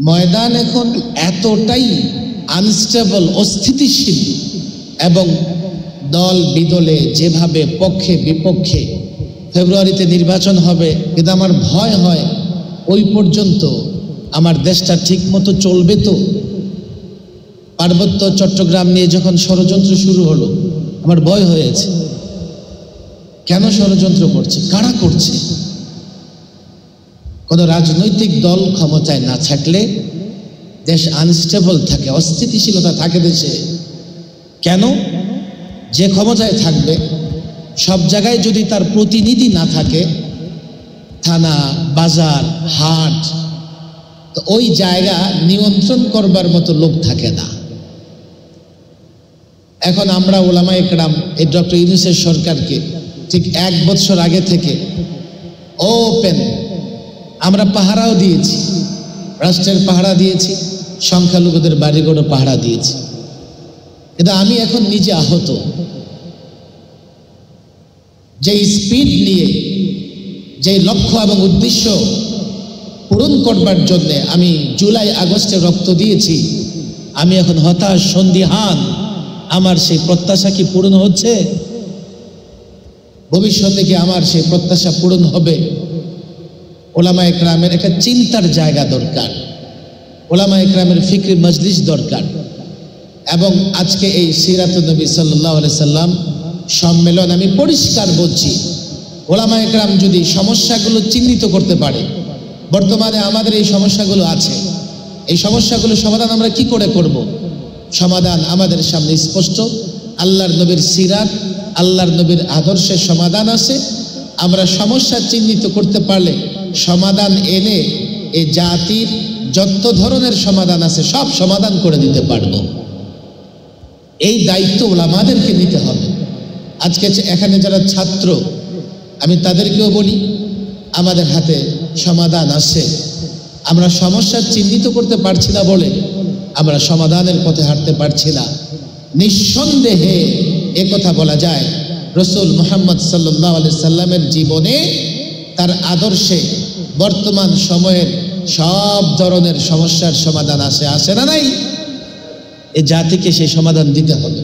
ময়দান এখন এতটাই আনস্টেবল, অস্থিতিশীল, এবং দল বিদলে যেভাবে পক্ষে বিপক্ষে, ফেব্রুয়ারিতে নির্বাচন হবে, কিন্তু আমার ভয় হয় ওই পর্যন্ত আমার দেশটা ঠিক মতো চলবে তো? পার্বত্য চট্টগ্রাম নিয়ে যখন ষড়যন্ত্র শুরু হলো, আমার ভয় হয়েছে। কেন ষড়যন্ত্র করছে? কারা করছে? কোনো রাজনৈতিক দল ক্ষমতায় না থাকলে দেশ আনস্টেবল থাকে, অস্থিতিশীলতা থাকে দেশে। কেন? যে ক্ষমতায় থাকবে সব জায়গায় যদি তার প্রতিনিধি না থাকে, থানা, বাজার, হাট, তো ওই জায়গা নিয়ন্ত্রণ করবার মতো লোক থাকে না। এখন আমরা ওলামায়ে কেরাম এই ডক্টর ইউনূসের সরকারকে ঠিক 1 বছর আগে থেকে ওপেন আমরা পাহারাও দিয়েছি, রাষ্ট্রের পাহারা দিয়েছি, সংখ্যালঘুদের বাড়িঘরও পাহারা দিয়েছি। কিন্তু আমি এখন নিজে আহত, যে স্পিড নিয়ে যে লক্ষ্য এবং উদ্দেশ্য পূরণ করবার জন্যে আমি জুলাই আগস্টে রক্ত দিয়েছি, আমি এখন হতাশ, সন্দিহান। আমার সেই প্রত্যাশা কি পূরণ হচ্ছে? ভবিষ্যতে কি আমার সেই প্রত্যাশা পূরণ হবে? ওলামায়ে কেরামের একটা চিন্তার জায়গা দরকার, ওলামায়ে কেরামের ফিকরি মজলিস দরকার। এবং আজকে এই সিরাতুন নবী সাল্লাল্লাহু আলাইহি সাল্লাম সম্মেলন আমি পরিষ্কার বলছি, ওলামায়ে কেরাম যদি সমস্যাগুলো চিহ্নিত করতে পারে, বর্তমানে আমাদের এই সমস্যাগুলো আছে, এই সমস্যাগুলো সমাধান আমরা কি করে করব? সমাধান আমাদের সামনে স্পষ্ট। আল্লাহর নবীর সিরাত, আল্লাহর নবীর আদর্শের সমাধান আছে। আমরা সমস্যা চিহ্নিত করতে পারলে সমাধান এনে এই জাতির যত ধরনের সমাধান আছে সব সমাধান করে দিতে পারব। এই দায়িত্ব ওলামাদেরকে নিতে হবে। আজকে এখানে যারা ছাত্র, আমি তাদেরকেও বলি, আমাদের হাতে সমাধান আছে। আমরা সমস্যা চিহ্নিত করতে পারছি না বলে আমরা সমাধানের পথে হাঁটতে পারছি না। নিঃসন্দেহে একথা বলা যায়, রাসূল মুহাম্মদ সাল্লাল্লাহু আলাইহি সাল্লামের জীবনে, তার আদর্শে বর্তমান সময়ের সব ধরনের সমস্যার সমাধান আসে না নাই? এই জাতিকে সেই সমাধান দিতে হবে।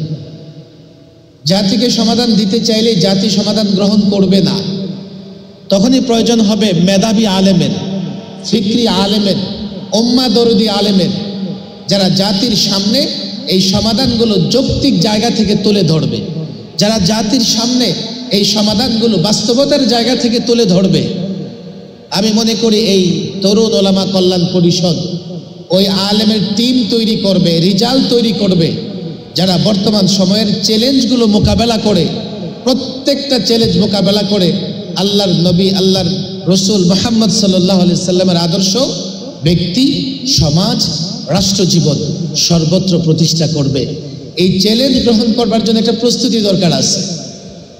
জাতিকে সমাধান দিতে চাইলে জাতি সমাধান গ্রহণ করবে না। তখনই প্রয়োজন হবে মেধাবী আলেমের, ফিকরি আলেমের, উম্মাহ দরদি আলেমের, যারা জাতির সামনে এই সমাধানগুলো যৌক্তিক জায়গা থেকে তুলে ধরবে, যারা জাতির সামনে এই সমাধানগুলো বাস্তবতার জায়গা থেকে তুলে ধরবে। আমি মনে করি এই তরুণ ওলামা কল্যাণ পরিষদ ওই আলেমের টিম তৈরি করবে, রিজাল তৈরি করবে, যারা বর্তমান সময়ের চ্যালেঞ্জগুলো মোকাবেলা করে, প্রত্যেকটা চ্যালেঞ্জ মোকাবেলা করে আল্লাহর নবী, আল্লাহর রসুল মুহাম্মদ সাল্লাল্লাহু আলাইহি সাল্লামের আদর্শ ব্যক্তি, সমাজ, রাষ্ট্রজীবন সর্বত্র প্রতিষ্ঠা করবে। এই চ্যালেঞ্জ গ্রহণ করবার জন্য একটা প্রস্তুতি দরকার আছে।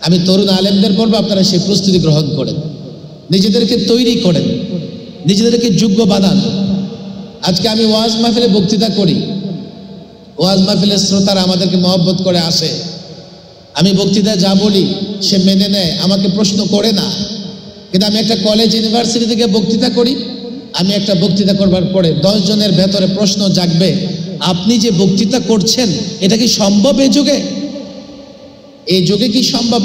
আমি তরুণ আলেমদের বলবো, আপনারা সেই প্রস্তুতি গ্রহণ করেন, নিজেদেরকে তৈরি করেন, নিজেদেরকে যোগ্য বানান। আজকে আমি ওয়াজ মাহফিলে বক্তৃতা করি, ওয়াজ মাহফিলের শ্রোতারা আমাদেরকে মহব্বত করে আসে, আমি বক্তৃতা যা বলি সে মেনে নেয়, আমাকে প্রশ্ন করে না। কিন্তু আমি একটা কলেজ ইউনিভার্সিটি থেকে বক্তৃতা করি, আমি একটা বক্তৃতা করবার পরে 10 জনের ভেতরে প্রশ্ন জাগবে, আপনি যে বক্তৃতা করছেন এটা কি সম্ভব এই যুগে? এই যুগে কি সম্ভব?